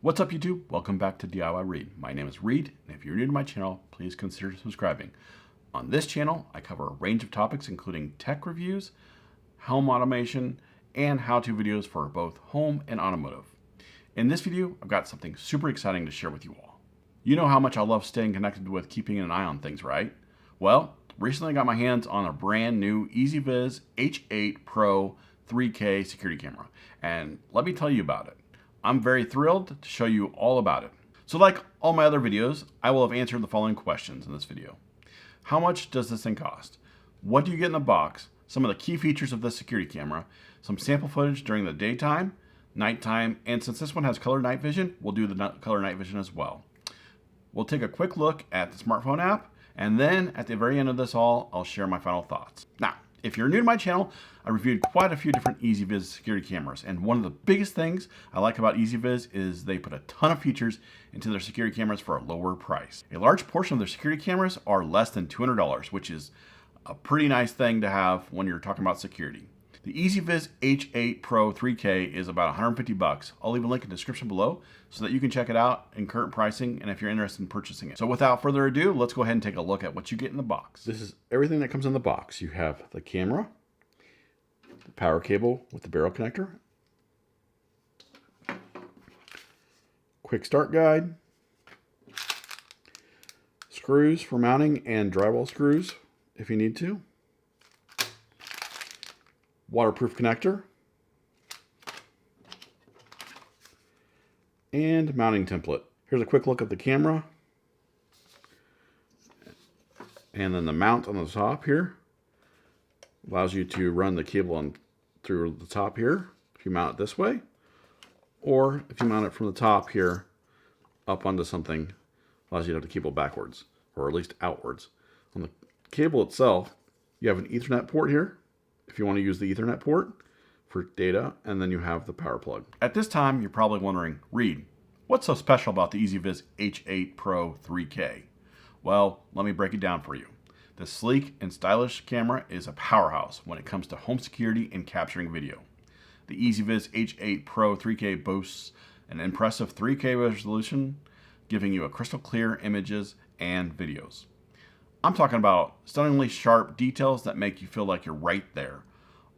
What's up YouTube? Welcome back to DIY Reed. My name is Reed, and if you're new to my channel, please consider subscribing. On this channel, I cover a range of topics including tech reviews, home automation, and how-to videos for both home and automotive. In this video, I've got something super exciting to share with you all. You know how much I love staying connected with keeping an eye on things, right? Well, recently I got my hands on a brand new EZVIZ H8 Pro 3K security camera, and let me tell you about it. I'm very thrilled to show you all about it. So like all my other videos, I will have answered the following questions in this video. How much does this thing cost? What do you get in the box? Some of the key features of this security camera, some sample footage during the daytime, nighttime, and since this one has color night vision, we'll do the color night vision as well. We'll take a quick look at the smartphone app, and then at the very end of this all, I'll share my final thoughts. Now, if you're new to my channel, I reviewed quite a few different EZVIZ security cameras, and one of the biggest things I like about EZVIZ is they put a ton of features into their security cameras for a lower price. A large portion of their security cameras are less than $200, which is a pretty nice thing to have when you're talking about security. The EZVIZ H8 Pro 3K is about 150 bucks. I'll leave a link in the description below so that you can check it out in current pricing and if you're interested in purchasing it. So without further ado, let's go ahead and take a look at what you get in the box. This is everything that comes in the box. You have the camera, the power cable with the barrel connector, quick start guide, screws for mounting and drywall screws if you need to, waterproof connector, and mounting template. Here's a quick look at the camera. And then the mount on the top here allows you to run the cable on through the top here if you mount it this way. Or if you mount it from the top here up onto something, allows you to have the cable backwards, or at least outwards. On the cable itself, you have an Ethernet port here if you want to use the Ethernet port for data, and then you have the power plug. At this time, you're probably wondering, Reed, what's so special about the EZVIZ H8 Pro 3K? Well, let me break it down for you. This sleek and stylish camera is a powerhouse when it comes to home security and capturing video. The EZVIZ H8 Pro 3K boasts an impressive 3K resolution, giving you a crystal clear images and videos. I'm talking about stunningly sharp details that make you feel like you're right there.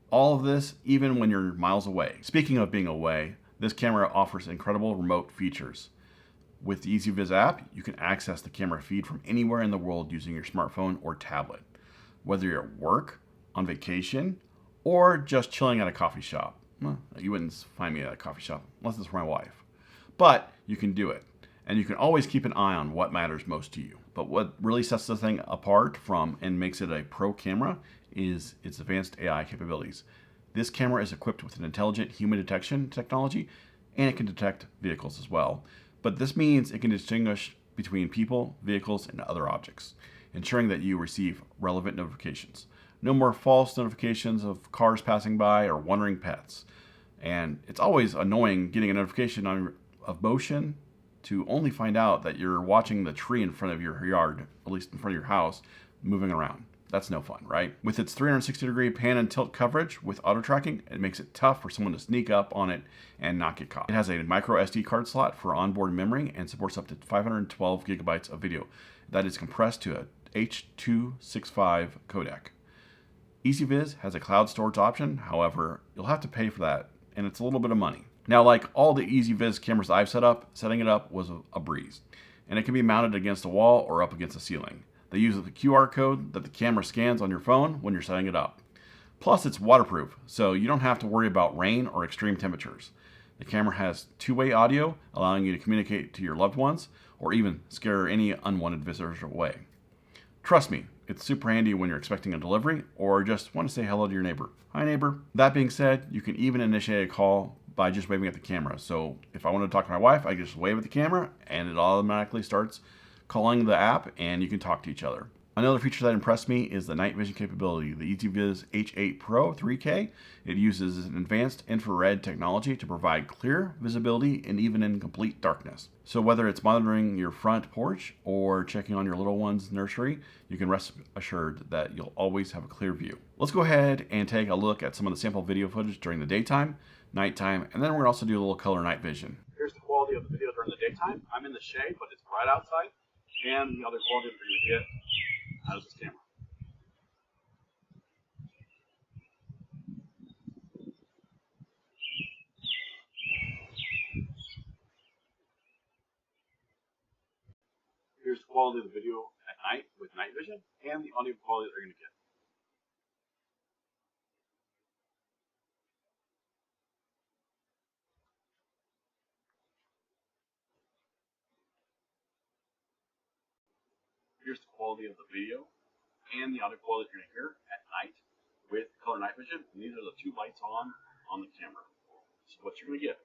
All of this even when you're miles away. Speaking of being away, this camera offers incredible remote features. With the EZVIZ app, you can access the camera feed from anywhere in the world using your smartphone or tablet. Whether you're at work, on vacation, or just chilling at a coffee shop. Well, you wouldn't find me at a coffee shop unless it's for my wife. But you can do it. And you can always keep an eye on what matters most to you. But what really sets the thing apart from and makes it a pro camera is its advanced AI capabilities. This camera is equipped with an intelligent human detection technology, and it can detect vehicles as well. But this means it can distinguish between people, vehicles, and other objects, ensuring that you receive relevant notifications. No more false notifications of cars passing by or wandering pets. And it's always annoying getting a notification of motion to only find out that you're watching the tree in front of your yard, at least in front of your house, moving around. That's no fun, right? With its 360-degree pan and tilt coverage with auto tracking, it makes it tough for someone to sneak up on it and not get caught. It has a micro SD card slot for onboard memory and supports up to 512 gigabytes of video. That is compressed to a H.265 codec. EZVIZ has a cloud storage option, however, you'll have to pay for that, and it's a little bit of money. Now, like all the EZVIZ cameras I've set up, setting it up was a breeze. And it can be mounted against a wall or up against the ceiling. They use the QR code that the camera scans on your phone when you're setting it up. Plus, it's waterproof, so you don't have to worry about rain or extreme temperatures. The camera has two-way audio, allowing you to communicate to your loved ones or even scare any unwanted visitors away. Trust me, it's super handy when you're expecting a delivery or just want to say hello to your neighbor. Hi, neighbor. That being said, you can even initiate a call by just waving at the camera. So if I want to talk to my wife, I just wave at the camera and it automatically starts calling the app and you can talk to each other. Another feature that impressed me is the night vision capability. The EZVIZ H8 Pro 3K, it uses an advanced infrared technology to provide clear visibility and even in complete darkness. So whether it's monitoring your front porch or checking on your little one's nursery, you can rest assured that you'll always have a clear view. Let's go ahead and take a look at some of the sample video footage during the daytime, nighttime, and then we're going to also do a little color night vision. Here's the quality of the video during the daytime. I'm in the shade, but it's bright outside. And the other quality that you're going to get out of this camera. Here's the quality of the video at night with night vision and the audio quality that you're going to get. Here's the quality of the video and the audio quality you're going to hear at night with color night vision. And these are the two lights on the camera. So what you're going to get.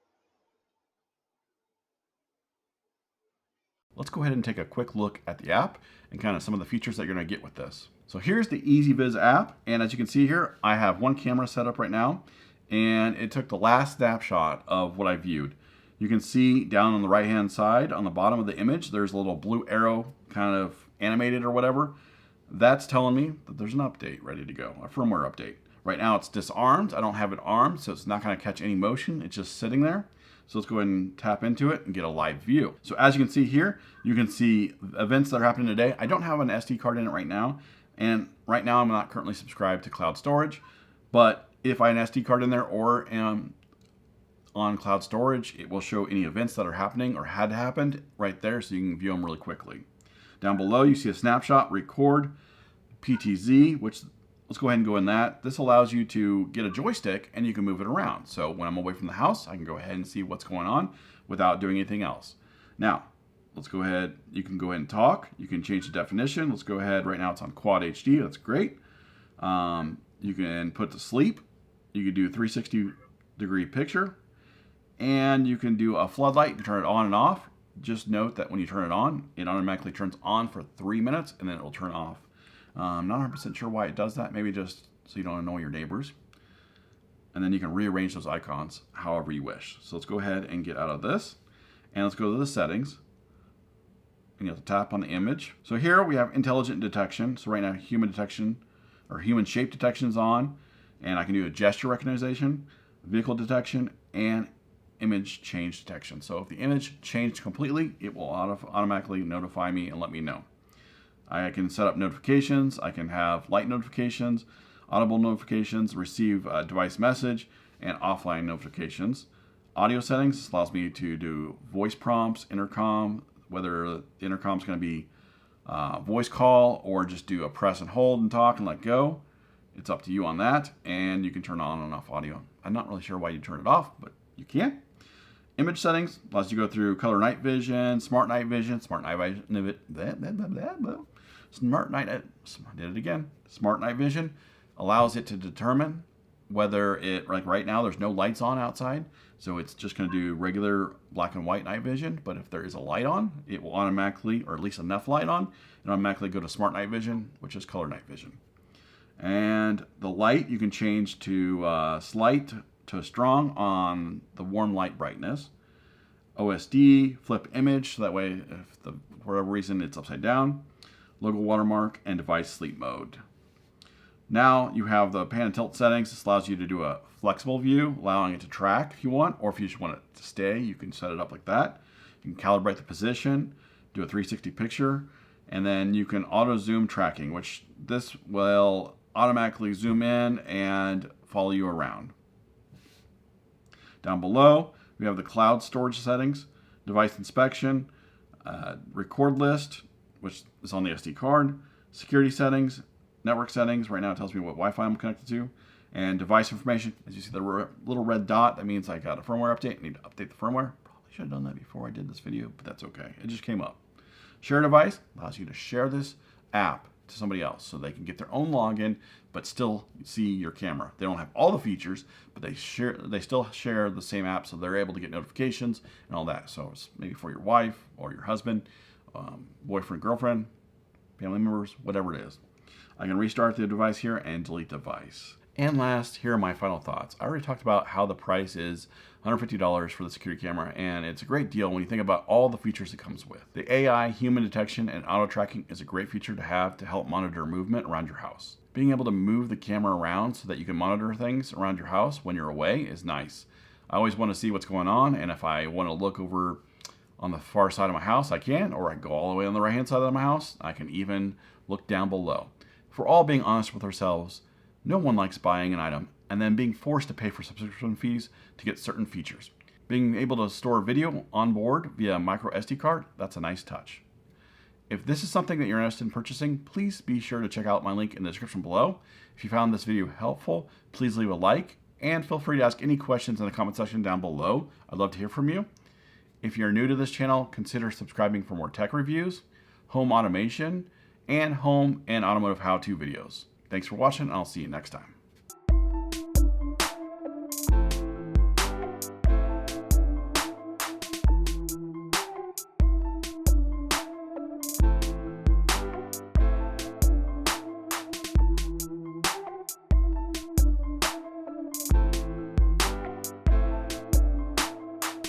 Let's go ahead and take a quick look at the app and kind of some of the features that you're going to get with this. So here's the EZVIZ app, and as you can see here, I have one camera set up right now, and it took the last snapshot of what I viewed. You can see down on the right hand side on the bottom of the image, there's a little blue arrow kind of animated or whatever. That's telling me that there's an update ready to go, a firmware update. Right now it's disarmed. I don't have it armed, so it's not going to catch any motion. It's just sitting there. So let's go ahead and tap into it and get a live view. So as you can see here, you can see events that are happening today. I don't have an SD card in it right now. And right now I'm not currently subscribed to cloud storage. But if I have an SD card in there or am on cloud storage, it will show any events that are happening or had happened right there so you can view them really quickly. Down below you see a snapshot, record, PTZ, which let's go ahead and go in that. This allows you to get a joystick and you can move it around. So when I'm away from the house, I can go ahead and see what's going on without doing anything else. Now, let's go ahead. You can go ahead and talk. You can change the definition. Let's go ahead. Right now it's on Quad HD. That's great. You can put to sleep. You can do a 360-degree picture. And you can do a floodlight and turn it on and off. Just note that when you turn it on, it automatically turns on for 3 minutes and then it will turn off. I'm not 100% sure why it does that. Maybe just so you don't annoy your neighbors. And then you can rearrange those icons however you wish. So let's go ahead and get out of this. And let's go to the settings. And you have to tap on the image. So here we have intelligent detection. So right now human detection or human shape detection is on. And I can do a gesture recognition, vehicle detection, and image change detection. So if the image changed completely, it will automatically notify me and let me know. I can set up notifications. I can have light notifications, audible notifications, receive a device message, and offline notifications. Audio settings, this allows me to do voice prompts, intercom, whether the intercom is going to be voice call or just do a press and hold and talk and let go. It's up to you on that. And you can turn on and off audio. I'm not really sure why you turn it off, but you can. Image settings allows you to go through color night vision, smart night vision, smart night vision allows it to determine whether it, like right now, there's no lights on outside. So it's just going to do regular black and white night vision. But if there is a light on, it will automatically, or at least enough light on, and automatically go to smart night vision, which is color night vision. And the light you can change to slight to strong on the warm light brightness. OSD, flip image, so that way if for whatever reason it's upside down. Logo watermark, and device sleep mode. Now you have the pan and tilt settings. This allows you to do a flexible view, allowing it to track if you want, or if you just want it to stay, you can set it up like that. You can calibrate the position, do a 360 picture, and then you can auto zoom tracking, which this will automatically zoom in and follow you around. Down below, we have the cloud storage settings, device inspection, record list, which is on the SD card, security settings, network settings. Right now it tells me what Wi-Fi I'm connected to, and device information. As you see the little red dot, that means I got a firmware update. I need to update the firmware. Probably should have done that before I did this video, but that's okay. It just came up. Share device allows you to share this app to somebody else so they can get their own login but still see your camera. They don't have all the features, but they still share the same app, so they're able to get notifications and all that. So it's maybe for your wife or your husband, boyfriend, girlfriend, family members, whatever it is. I can restart the device here and delete device. And last, here are my final thoughts. I already talked about how the price is $150 for the security camera, and it's a great deal when you think about all the features it comes with. The AI, human detection, and auto tracking is a great feature to have to help monitor movement around your house. Being able to move the camera around so that you can monitor things around your house when you're away is nice. I always want to see what's going on, and if I want to look over on the far side of my house, I can, or I can go all the way on the right-hand side of my house. I can even look down below. If we're all being honest with ourselves, no one likes buying an item and then being forced to pay for subscription fees to get certain features. Being able to store video on board via micro SD card, that's a nice touch. If this is something that you're interested in purchasing, please be sure to check out my link in the description below. If you found this video helpful, please leave a like and feel free to ask any questions in the comment section down below. I'd love to hear from you. If you're new to this channel, consider subscribing for more tech reviews, home automation, and home and automotive how-to videos. Thanks for watching, and I'll see you next time.